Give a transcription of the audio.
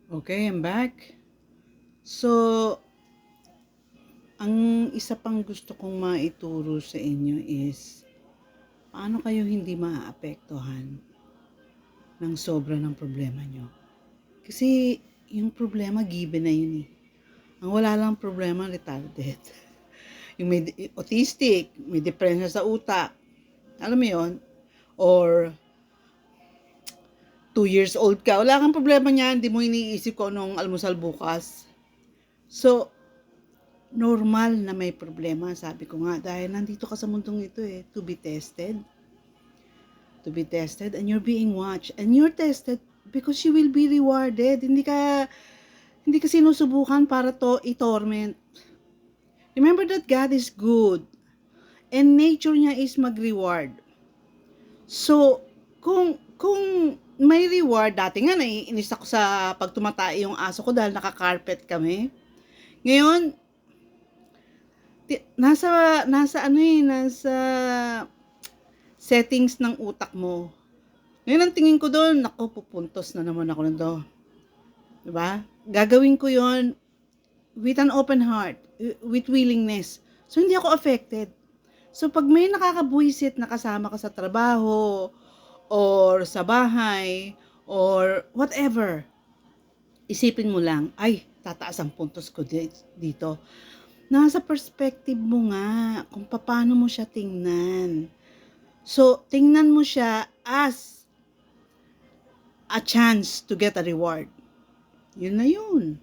Okay, I'm back. So, ang isa pang gusto kong maituro sa inyo is paano kayo hindi maaapektuhan ng sobra ng problema nyo. Kasi yung problema given na yun eh. Ang wala lang problema retarded. Yung may autistic, may depression sa utak. Alam mo yun? Or 2 years old ka, wala kang problema niyan, hindi mo iniisip ko anong almusal bukas. So, normal na may problema, sabi ko nga, dahil nandito ka sa mundong ito to be tested. To be tested, and you're being watched. And you're tested because you will be rewarded. Hindi ka sinusubukan para to i-torment. Remember that God is good. And nature niya is mag-reward. So, kung may reward, dati nga naiinis ako sa pag tumatay yung aso ko dahil naka-carpet kami. Ngayon, nasa settings ng utak mo. Ngayon ang tingin ko doon, naku, pupuntos na naman ako nito. Diba? Gagawin ko yon with an open heart, with willingness. So, hindi ako affected. So, pag may nakakabuisit na kasama ka sa trabaho, or sa bahay, or whatever, isipin mo lang, ay, tataas ang puntos ko dito. Nasa perspective mo nga kung paano mo siya tingnan. So, tingnan mo siya as a chance to get a reward. Yun na yun.